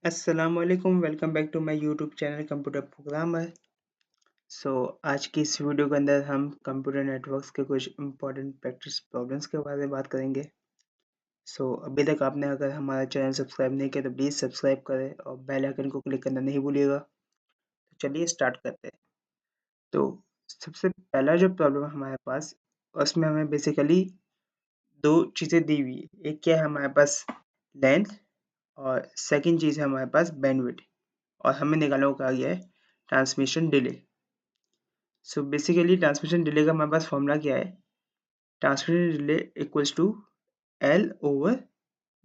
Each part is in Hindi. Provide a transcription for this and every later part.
अस्सलामुअलैकुम welcome back to my YouTube channel computer programmer. आज की इस वीडियो के अंदर हम कंप्यूटर नेटवर्क्स के कुछ इंपॉर्टेंट प्रैक्टिस प्रॉब्लम्स के बारे में बात करेंगे। अभी तक आपने अगर हमारा चैनल सब्सक्राइब नहीं किया तो प्लीज़ सब्सक्राइब करें और बेल आइकन को क्लिक करना नहीं भूलिएगा। तो चलिए स्टार्ट करते हैं। तो सबसे पहला जो प्रॉब्लम है हमारे पास, उसमें हमें बेसिकली दो चीज़ें दी हुई है। एक क्या है हमारे पास, लेंथ, और सेकंड चीज़ है हमारे पास बैंडविड्थ, और हमें निकालने को कहा गया है transmission delay. Basically transmission delay का हमारे पास फॉर्मूला क्या है, transmission delay equals to L over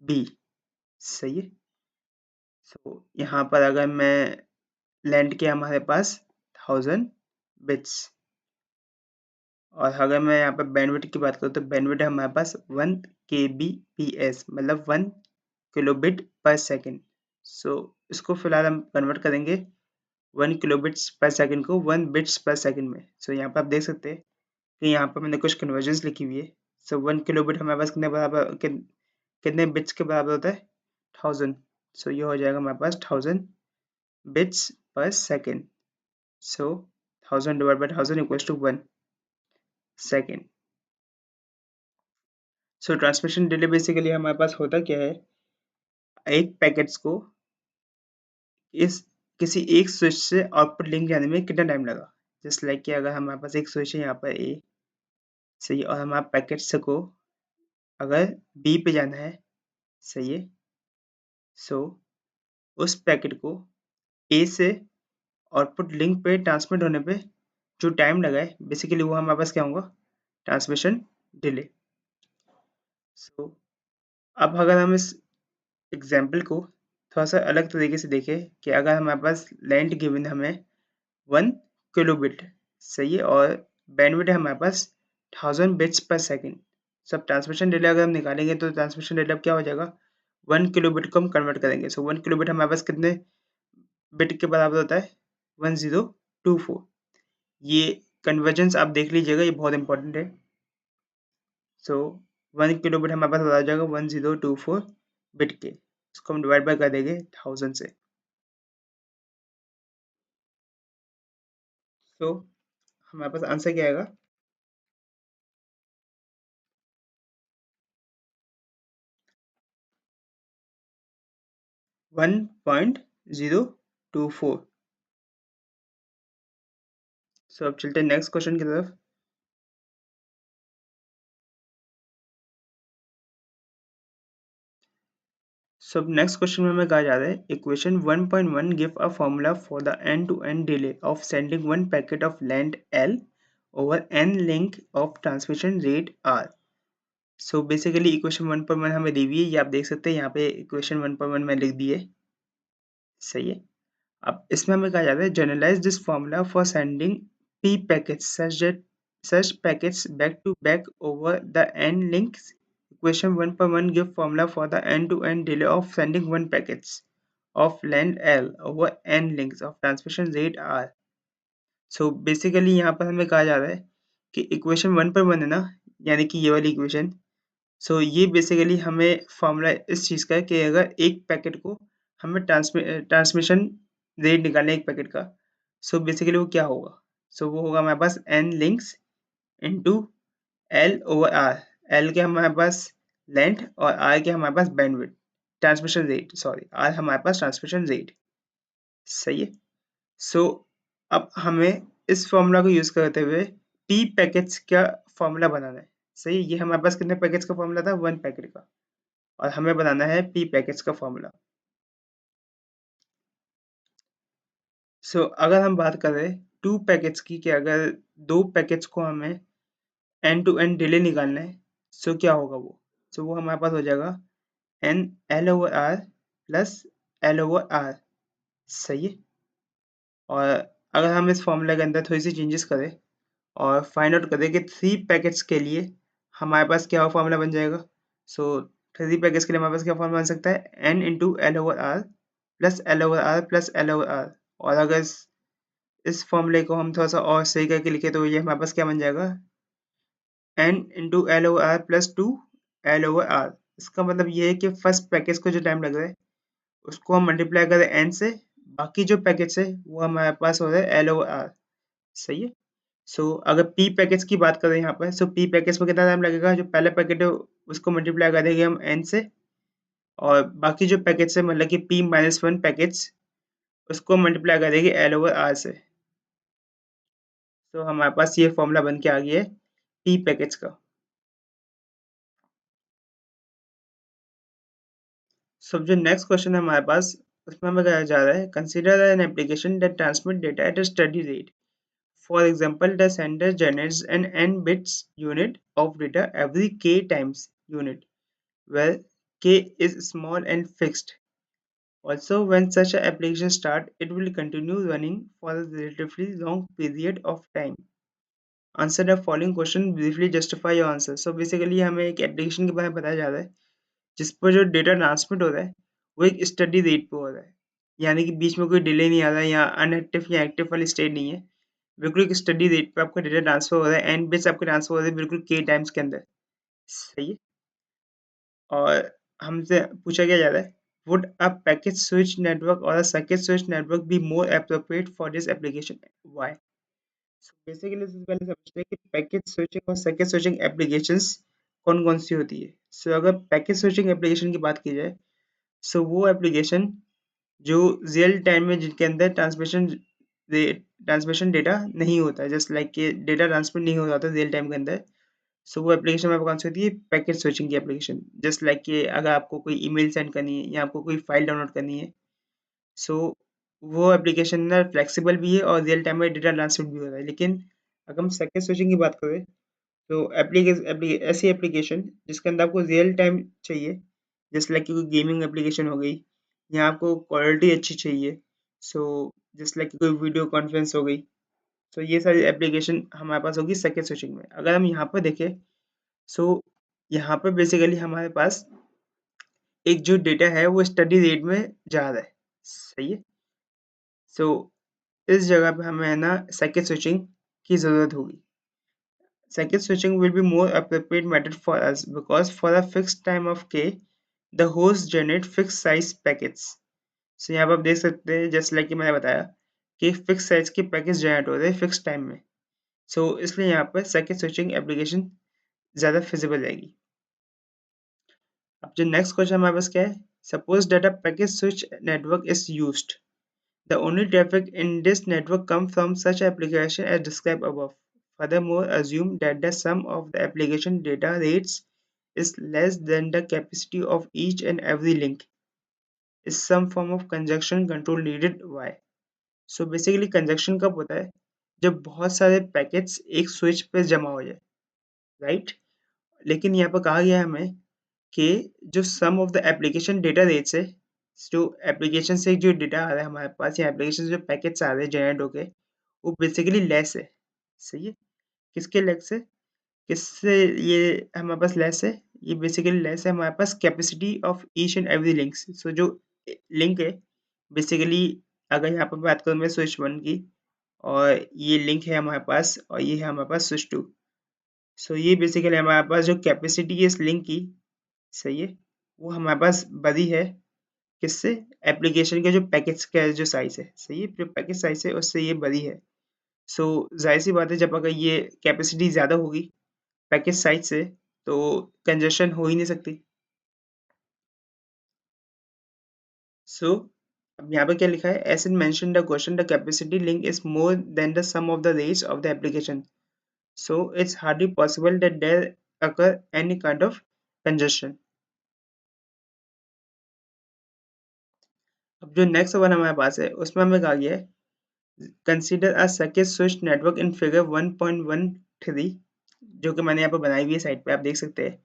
B. सही है। यहाँ पर अगर मैं लेंथ के हमारे पास 1000 बिट्स, और अगर मैं यहाँ पर बैंडविड्थ की बात करूँ तो बैंडविड्थ है हमारे पास 1 kbps, मतलब 1 किलोबिट पर सेकेंड। इसको फिलहाल हम कन्वर्ट करेंगे 1 किलोबिट्स पर सेकेंड को 1 बिट्स पर सेकेंड में। यहाँ पर आप देख सकते हैं कि यहाँ पर मैंने कुछ कन्वर्जन्स लिखी हुई है। 1 किलोबिट हमारे पास कितने बिट्स के बराबर होता है, 1000। ये हो जाएगा हमारे पास 1000 bits per second. 1000 divide by 1000 equals to 1 second. Transmission delay basically हमारे पास होता क्या है, एक पैकेट्स को इस किसी एक स्विच से आउटपुट लिंक जाने में कितना टाइम लगा। जस्ट लाइक कि अगर हमारे पास एक स्विच है यहाँ पर ए, सही, और हमारे पैकेट्स को अगर बी पे जाना है, सही है। उस पैकेट को ए से आउटपुट लिंक पे ट्रांसमिट होने पे जो टाइम लगा है, बेसिकली वो हमारे पास क्या होगा, ट्रांसमिशन डिले। अब अगर हम इस एग्जाम्पल को थोड़ा सा अलग तरीके से देखें कि अगर हमारे पास लेंथ गिवन हमें 1 किलोबिट, सही है, और बैंडविड्थ है हमारे पास 1000 बिट्स पर सेकेंड। सब ट्रांसमिशन डिले अगर हम निकालेंगे तो ट्रांसमिशन डिले क्या हो जाएगा, 1 किलोबिट को हम कन्वर्ट करेंगे। 1 किलोबिट हमारे पास कितने बिट के बराबर होता है, 1024। ये कन्वर्जेंस आप देख लीजिएगा, ये बहुत इंपॉर्टेंट है। 1 किलोबिट हमारे पास बता जाएगा 1024 बिट के, इसको हम डिवाइड बाय कर देंगे 1000 से। हमारे पास आंसर क्या आएगा, 1.024। अब चलते हैं नेक्स्ट क्वेश्चन की तरफ। अब नेक्स्ट क्वेश्चन में हमें कहा जा रहा है, equation 1.1 give a formula for the end to end delay of sending one packet of length L over n link of transmission rate R। Basically equation 1.1 हमें दी हुई है, ये आप देख सकते हैं यहाँ पे इक्वेशन 1.1 में लिख दी है, सही है। अब इसमें हमें कहा जाता है, generalize this formula for sending P packets such packets back to back over the n links. Equation 1.1 give formula for the end-to-end delay of sending one packets of length L over n links of transmission rate R. Basically यहाँ पर हमें कहा जा रहा है कि इक्वेशन 1.1 है ना, यानी कि ये वाली इक्वेशन। ये बेसिकली हमें फॉर्मूला इस चीज़ का है कि अगर एक पैकेट को हमें ट्रांसमिशन रेट निकालना है एक पैकेट का, बेसिकली वो क्या होगा, वो होगा हमारे पास n links into L over R. L के हमारे पास लेंथ और आर के हमारे पास bandwidth, transmission rate, sorry, R हमारे पास ट्रांसमिशन रेट, सही है। अब हमें इस फॉर्मूला को यूज करते हुए पी पैकेट्स का फॉर्मूला बनाना है, सही। ये हमारे पास कितने पैकेट्स का फॉर्मूला था, 1 पैकेट का, और हमें बनाना है पी पैकेट्स का फॉर्मूला। अगर हम बात करें 2 पैकेट्स की, कि अगर 2 पैकेट्स को हमें एंड टू एंड डिले निकालना है, क्या होगा वो, वो हमारे पास हो जाएगा N L over R plus L over R, सही है। और अगर हम इस फॉर्मूला के अंदर थोड़ी सी चेंजेस करें और फाइंड आउट करें कि 3 पैकेट्स के लिए हमारे पास क्या फॉर्मूला बन जाएगा, 3 पैकेट्स के लिए हमारे पास क्या फॉर्मूला बन सकता है, N into L over R plus L over R plus L over R. और अगर इस फॉर्मूले को हम थोड़ा सा और सही करके लिखे तो ये हमारे पास क्या बन जाएगा, N into L over R plus 2 L over R. इसका मतलब ये है कि फर्स्ट पैकेज को जो टाइम लग रहा है उसको हम मल्टीप्लाई करें n से, बाकी जो पैकेट्स है वो हमारे पास हो रहा है L ओवर R, सही है। सो अगर P पैकेट्स की बात करें यहाँ पर, सो P पैकेट्स में कितना टाइम लगेगा, जो पहला पैकेट है उसको मल्टीप्लाई करेंगे हम n से, और बाकी जो पैकेट्स है मतलब कि P-1 पैकेट्स उसको मल्टीप्लाई करेंगे L ओवर R से। तो हमारे पास ये फॉर्मूला बन के आ गया है P पैकेट्स का। सो जो नेक्स्ट क्वेश्चन है हमारे पास, उसमें हमें कहा जा रहा है consider an application that transmit data at a study rate. For example the sender generates an n bits unit of data every k times unit where k is small and fixed. Also, when such an application start, it will continue running for a relatively long period of time. Answer the following question, briefly justify your answer. So basically हमें एक एप्लीकेशन के बारे में बताया जा रहा है जिस पर जो डेटा ट्रांसमिट हो रहा है वो एक स्टडी रेट पे हो रहा है, यानी कि बीच में कोई डिले नहीं आ रहा है या अनएक्टिव या एक्टिव वाली स्टेट नहीं है। बिल्कुल एक स्टडी रेट पे आपका डेटा ट्रांसफर हो रहा है, एंड बिट्स आपके ट्रांसफर हो रहे हैं बिल्कुल के टाइम्स के अंदर, सही है। और हमसे पूछा क्या जा रहा है, would a packet switch network और a circuit switch network be more appropriate for this application, why. Basically सबसे पहले समझते हैं कि पैकेट स्विचिंग और सर्किट स्विचिंग एप्लीकेशंस कौन कौन सी होती है। सो अगर पैकेट स्विचिंग एप्लीकेशन की बात की जाए, सो वो एप्लीकेशन जो रियल टाइम में जिनके अंदर ट्रांसमिशन डेटा नहीं होता है, जस्ट लाइक कि डेटा ट्रांसमिट नहीं हो रहा था रियल टाइम के अंदर। सो वो एप्लीकेशन में कौन सी होती है, पैकेट स्विचिंग की एप्लीकेशन। जस्ट लाइक कि अगर आपको कोई ईमेल सेंड करनी है या आपको कोई फाइल डाउनलोड करनी है, सो वो एप्लीकेशन ना फ्लेक्सिबल भी है और रियल टाइम में डेटा ट्रांसमिट भी हो रहा है। लेकिन अगर हम पैकेट स्विचिंग की बात करें, तो ऐसी एप्लीकेशन जिसके अंदर आपको रियल टाइम चाहिए, जैसे लाइक कोई गेमिंग एप्लीकेशन हो गई या आपको क्वालिटी अच्छी चाहिए, सो जस्ट लाइक कोई वीडियो कॉन्फ्रेंस हो गई, सो ये सारी एप्लीकेशन हमारे पास होगी सेकेंड स्विचिंग में। अगर हम यहाँ पर देखें, सो यहाँ पर बेसिकली हमारे पास एक जो डेटा है वो स्टडी रेट में जा रहा है, सही है। सो इस जगह पे हमें है ना सेकेंड स्विचिंग की ज़रूरत होगी। Second switching will be more appropriate method for us because for a fixed time of k, the host generate fixed size packets. So यहाँ पर आप देख सकते हैं जस्ट लाइक कि मैंने बताया कि फिक्स साइज के पैकेज जनरेट हो रहे हैं फिक्स टाइम में। सो इसलिए यहाँ पर सेकेंड स्विचिंग एप्लीकेशन ज़्यादा फिजिबल रहेगी। अब जो नेक्स्ट क्वेश्चन हमारे पास क्या है, suppose data package switch network is used. The only traffic in this network comes from such application as described above. Furthermore, assume that the sum of the application data rates is less than the capacity of each and every link. Is some form of conjunction control needed? Why? So basically conjunction कब होता है, जब बहुत सारे पैकेट्स एक स्विच पे जमा हो जाए, राइट। लेकिन यहाँ पर कहा गया है हमें कि जो sum of the application data rates है, जो एप्लीकेशन से जो डेटा आ रहा है हमारे पास या एप्लीकेशन से जो पैकेट्स आ रहे हैं जनरेट होके, वो बेसिकली लेस है, सही है। किसके लेस है, किससे ये हमारे पास लेस है, ये बेसिकली लेस है हमारे पास capacity of each and every links. So जो लिंक है बेसिकली, अगर यहाँ पर बात करूँ मैं स्विच वन की, और ये लिंक है हमारे पास और ये है हमारे पास स्विच टू। सो ये बेसिकली हमारे पास जो कैपेसिटी है इस लिंक की, सही है, वो हमारे पास बड़ी है किससे, एप्लीकेशन के जो पैकेज का जो साइज है, सही है, जो पैकेज साइज है उससे ये बड़ी है। सो जाहिर सी बात है जब अगर ये कैपेसिटी ज़्यादा होगी पैकेज साइज से, तो कंजेशन हो ही नहीं सकती। सो अब यहाँ पे क्या लिखा है, as in mention the question the capacity link is more than the sum of the rates of the application, so it's hardly possible that there occur any kind of congestion. अब जो नेक्स्ट वन हमारे पास है उसमें हमें कहा गया है consider a circuit switch network in figure 1.13, जो कि मैंने यहाँ पे बनाई हुई है साइड पे, आप देख सकते हैं।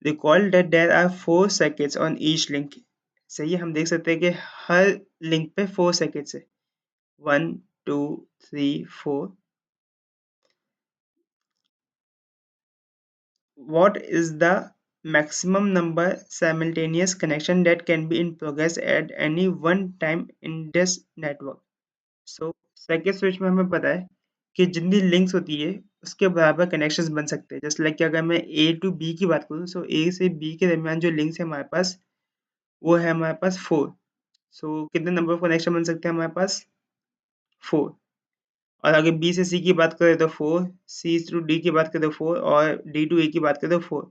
Recall that there are 4 circuits on each link, सही है, हम देख सकते हैं कि हर लिंक पे 4 सर्किट्स है, 1 2 3 4। What is the maximum number simultaneous connection that can be in progress at any one time in this network? So circuit switch में हमें पता है कि जितनी लिंक्स होती है उसके बराबर कनेक्शंस बन सकते हैं। जस्ट लाइक कि अगर मैं ए टू बी की बात करूँ, सो ए से बी के दरमियान जो लिंक्स है हमारे पास, वो है हमारे पास 4। सो कितने नंबर ऑफ कनेक्शन बन सकते हैं हमारे पास? 4। और अगर बी से सी की बात करें तो 4, सी टू डी की बात करें तो 4 और डी टू ए की बात करें तो 4।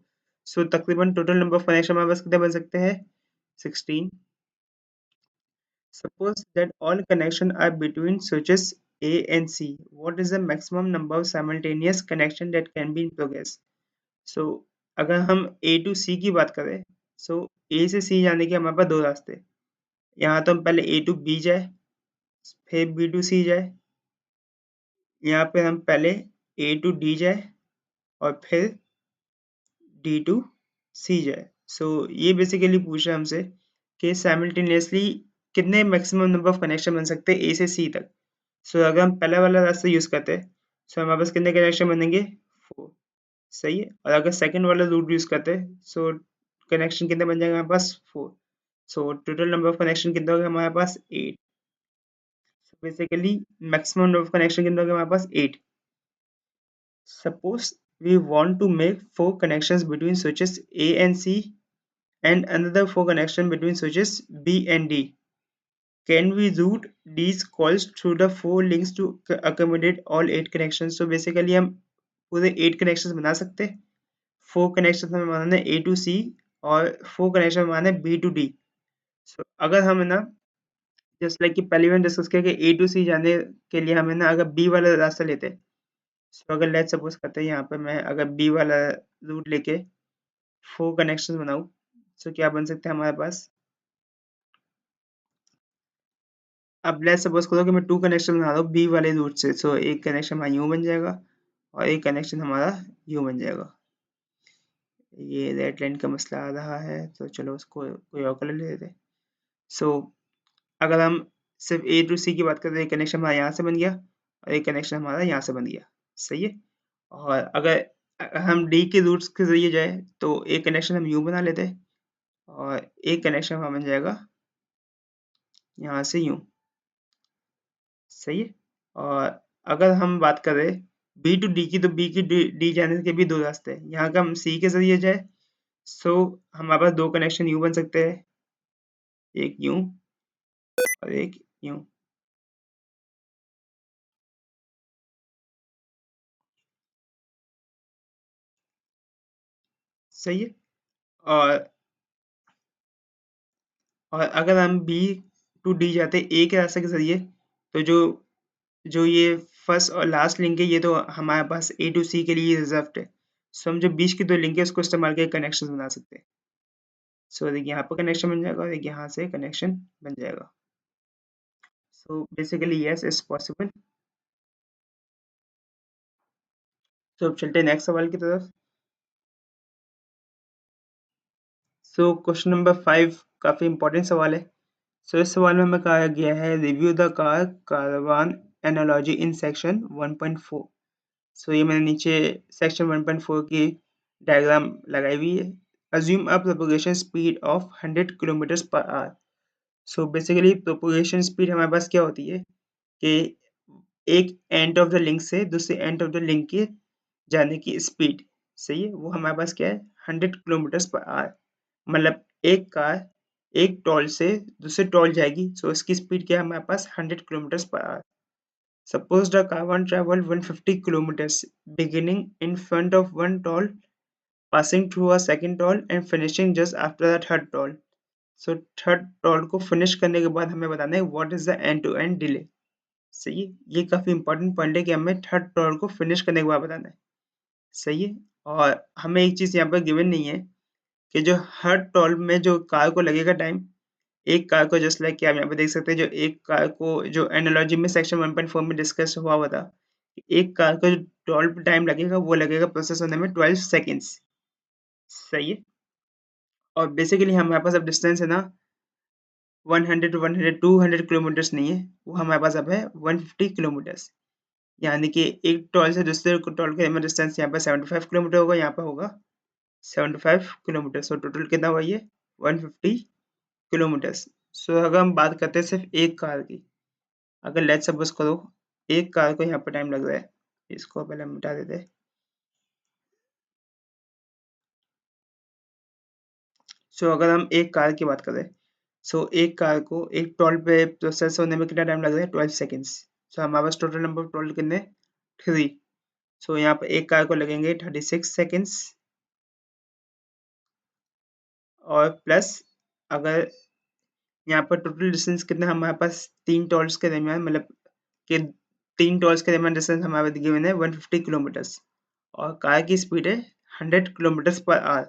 सो तकरीबन टोटल नंबर ऑफ कनेक्शन हमारे पास कितने बन सकते हैं? 16। Suppose that all connections are between switches A and C. What is the maximum number of simultaneous connection that can be in progress? So अगर हम A to C की बात करें, so A से C जाने के हमारे पास दो रास्ते। यहाँ तो हम पहले A to B जाए, फिर B to C जाए। यहाँ पे हम पहले A to D जाए और फिर D to C जाए। So ये बेसिकली पूछ रहा है हमसे कि साइमल्टेनियसली कितने मैक्सिमम नंबर ऑफ कनेक्शन बन सकते हैं A से C तक। सो अगर हम पहला वाला रास्ता यूज करते हैं, सो हमारे पास कितने कनेक्शन बनेंगे? 4। सही है। और अगर सेकंड वाला रूट यूज करते हैं, सो कनेक्शन कितने बन जाएंगे हमारे पास? 4। So total number of connection कितने हो गए हमारे पास? 8। So basically maximum number of connection कितने हो गए हमारे पास? 8। Suppose we want to make 4 connections between switches A and C and another 4 connection between switches B and D. Can we route these calls through the 4 links to accommodate all 8 connections? So basically हम पूरे 8 connections बना सकते हैं। 4 connections हमें बनाना है A to C और 4 connections बनाना है B to D। So अगर हम है ना जस्ट लाइक कि पहले मैंने डिस्कस किया कि A to C जाने के लिए हमें ना अगर B वाला रास्ता लेते हैं, so अगर लेट्स सपोज करते हैं यहाँ पे मैं अगर B वाला रूट लेके 4 कनेक्शंस बनाऊँ, so क्या बन सकते हैं हमारे पास? अब लेट्स सपोज करो कि मैं 2 कनेक्शन बना रहा हूँ B वाले रूट से, सो एक कनेक्शन हमारा यूँ बन जाएगा और एक कनेक्शन हमारा यूँ बन जाएगा। ये रेड लाइन का मसला आ रहा है, तो चलो उसको कोई और कलर ले लेते हैं। सो अगर हम सिर्फ A टू C की बात करें तो एक कनेक्शन हमारा यहाँ से बन गया और एक कनेक्शन हमारा यहाँ से बन गया। सही है। और अगर हम D के रूट्स के ज़रिए जाए तो एक कनेक्शन हम यूँ बना लेते हैं और एक कनेक्शन हमारा बन जाएगा यहाँ से यूँ। सही है। और अगर हम बात करें बी टू डी की, तो बी की डी जाने के भी दो रास्ते हैं। यहाँ का हम सी के जरिए जाए, सो हमारे पास दो कनेक्शन यूँ बन सकते हैं, एक यूँ और एक यूँ। सही है। और अगर हम बी टू डी जाते हैं ए के रास्ते के जरिए, तो जो जो ये फर्स्ट और लास्ट लिंक है ये तो हमारे पास ए टू सी के लिए रिजर्व्ड है। सो हम जो बीच की दो लिंक है उसको इस्तेमाल करके कनेक्शन बना सकते हैं। सो एक यहाँ पर कनेक्शन बन जाएगा और एक यहाँ से कनेक्शन बन जाएगा। So basically yes is possible. तो अब चलते हैं नेक्स्ट सवाल की तरफ। सो क्वेश्चन नंबर 5 काफ़ी इंपॉर्टेंट सवाल है। सो इस सवाल में हमें कहा गया है review the car caravan analogy in section 1.4। So ये मैंने नीचे सेक्शन 1.4 की डायग्राम लगाई हुई है। Assume a propagation speed of 100 kilometre per hour. So basically propagation speed हमारे पास क्या होती है कि एक एंड ऑफ द लिंक से दूसरे एंड ऑफ द लिंक के जाने की स्पीड। सही है। वो हमारे पास क्या है? 100 किलोमीटर पर आवर। मतलब एक कार एक टोल से दूसरे टोल जाएगी, सो इसकी स्पीड क्या है हमारे पास? 100 kilometre per hour. Suppose the car one travel 150 kilometres beginning in front of one toll, passing through a second toll and finishing just after the third toll. So third toll को फिनिश करने के बाद हमें बताना है what is the end to end delay. सही है। ये काफी इंपॉर्टेंट पॉइंट है कि हमें थर्ड टोल को फिनिश करने के बाद बताना है। सही है। और हमें एक चीज यहाँ पर गिवन नहीं है कि जो हर टोल में जो कार को लगेगा टाइम, एक कार को जस्ट लाइक कि आप यहाँ पे देख सकते हैं, जो एक कार को जो एनालॉजी में सेक्शन 1.4 में डिस्कस हुआ हुआ था, एक कार को जो टोल पे टाइम लगेगा वो लगेगा प्रोसेस होने में 12 सेकेंड्स। सही है। और बेसिकली हमारे पास अब डिस्टेंस है ना 100 टू 100 200 किलोमीटर्स नहीं है, वो हमारे पास अब है 150 किलोमीटर्स। यानी कि एक टोल से दूसरे टोल के में डिस्टेंस यहाँ पर 75 किलोमीटर होगा, यहाँ पर होगा 75 किलोमीटर। सो टोटल कितना हुआ ये? 150 किलोमीटर्स। सो अगर हम बात करते हैं सिर्फ एक कार की, अगर लेट्स सपोज करो एक कार को यहाँ पर टाइम लग रहा है, इसको पहले हम मिटा देते हैं। सो अगर हम एक कार की बात करें सो एक कार को एक टोल पे प्रोसेस होने में कितना टाइम लग रहा है? 12 सेकंड्स। सो हमारे पास टोटल नंबर ऑफ टोल कितने? 3। सो यहाँ पे एक कार को लगेंगे 36 सेकंड्स और प्लस अगर यहाँ पर टोटल डिस्टेंस कितना हमारे पास 3 टोल्स के दरमियान मतलब कि 3 टोल्स के दरमियान डिस्टेंस हमारे पास गिवन है 150 किलोमीटर्स और कार की स्पीड है 100 किलोमीटर्स पर आवर,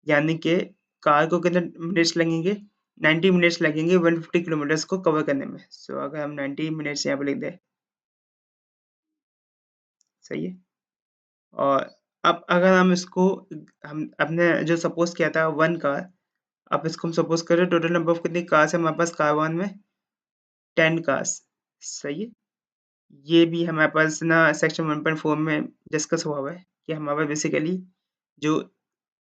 यानी कि कार को कितने मिनट्स लगेंगे? 90 मिनट्स लगेंगे 150 किलोमीटर्स को कवर करने में। सो अगर हम 90 मिनट्स यहाँ पे लिख दें, सही है। और अब अगर हम इसको हम अपने जो सपोज किया था 1 कार, अब इसको हम सपोज करें टोटल नंबर ऑफ कितनी कार्स है हमारे पास कार 1 में? 10 कार्स, सही है। ये भी हमारे पास ना सेक्शन 1.4 में डिस्कस हुआ हुआ है कि हमारे पास बेसिकली जो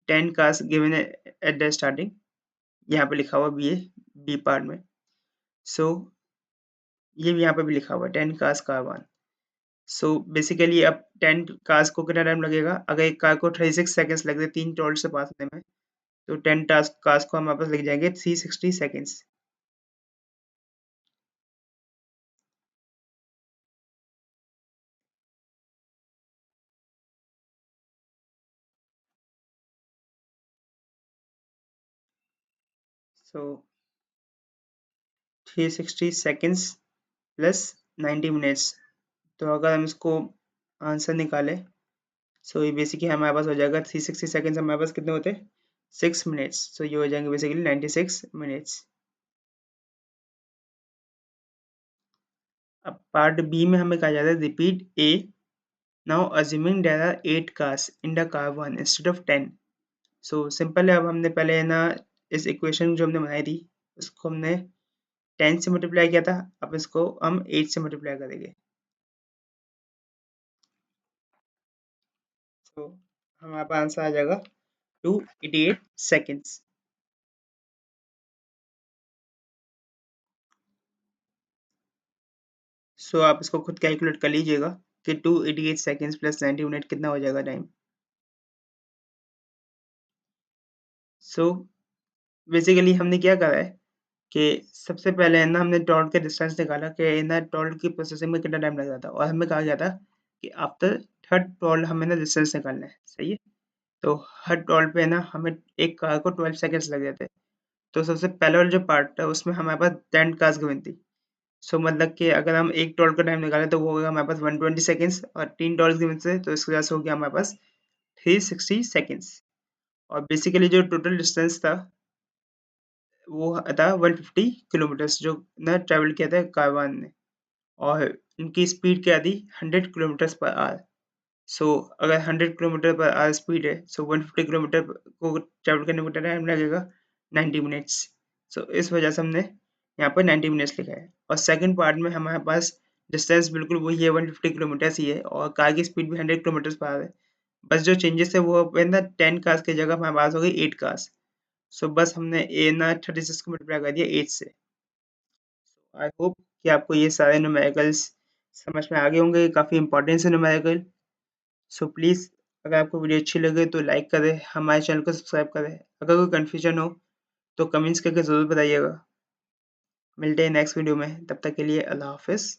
10 कार्स गिवन है एट द स्टार्टिंग, यहाँ पे लिखा हुआ भी है बी पार्ट में। सो ये भी यहाँ पे भी लिखा हुआ है 10 कार्स कार 1। सो बेसिकली अब 10 कार्स को कितना टाइम लगेगा? अगर एक कार को 36 सेकंड्स लग रहे 3 टोल से पास होने में, तो 10 टास्क कार्स को हमारे पास लग जाएंगे 360 सेकंड्स। सो 360 सेकंड्स प्लस 90 मिनट्स, तो अगर हम इसको आंसर निकालें, सो ये बेसिकली हमारे पास हो जाएगा 360 सेकंड्स हमारे पास कितने होते हैं? 6 मिनट्स। सो ये हो जाएंगे बेसिकली 96 मिनट्स। अब पार्ट बी में हमें कहा जाता है repeat A, now assuming there are 8 cars in the car 1 instead of 10। So simple है, अब हमने पहले है ना इस इक्वेशन जो हमने बनाई थी उसको हमने 10 से मल्टीप्लाई किया था, अब इसको हम 8 से मल्टीप्लाई करेंगे। तो हमारे पास आंसर आ जाएगा 288 सेकंड्स। सो आप इसको खुद कैलकुलेट कर लीजिएगा कि 288 सेकंड्स प्लस 90 मिनट कितना हो जाएगा टाइम। सो बेसिकली हमने क्या करा है कि सबसे पहले है ना हमने टॉर्क का डिस्टेंस निकाला कि ना टॉर्क की प्रोसेसिंग में कितना टाइम लग रहा था और हमें कहा गया था कि आफ्टर थर्ड टॉल हमें ना डिस्टेंस निकालना है, सही है। तो हर टॉल पे ना हमें एक कार को 12 सेकंड्स लग जाते हैं। तो सबसे पहले वाला जो पार्ट था उसमें हमारे पास 10 कार्स गिवन थी। सो मतलब कि अगर हम एक टॉल का टाइम निकालें तो वो होगा हमारे पास 120 सेकंड्स और 3 टॉल्स गिवन थे तो इसके वजह से हो गया हमारे पास 360 सेकंड्स। और बेसिकली जो टोटल डिस्टेंस था वो था 150 किलोमीटर्स जो ना ट्रैवल किया था कारवान ने, और इनकी स्पीड क्या थी? 100 किलोमीटर्स पर आवर। सो अगर 100 किलोमीटर पर आवर स्पीड है, सो 150 किलोमीटर को ट्रैवल करने में कितना टाइम लगेगा? 90 मिनट्स। सो इस वजह से हमने यहाँ पर 90 मिनट्स लिखा है। और सेकंड पार्ट में हमारे पास डिस्टेंस बिल्कुल वही है, 150 किलोमीटर्स ही है और कार की स्पीड भी 100 किलोमीटर्स पर आवर है। बस जो चेंजेस है वो ना 10 कार्स की जगह हमारे पास हो गई 8 कार्स। सो बस हमने ए ना 36 को मल्टीप्लाई कर दिया 8 से। आई होप कि आपको ये सारे न्यूमेरिकल्स समझ में आ गए होंगे, काफ़ी इंपॉर्टेंट है न्यूमेरिकल। सो प्लीज़ अगर आपको वीडियो अच्छी लगे तो लाइक करें, हमारे चैनल को सब्सक्राइब करें। अगर कोई कन्फ्यूजन हो तो कमेंट्स करके ज़रूर बताइएगा। मिलते हैं नेक्स्ट वीडियो में, तब तक के लिए अल्लाह हाफिज़।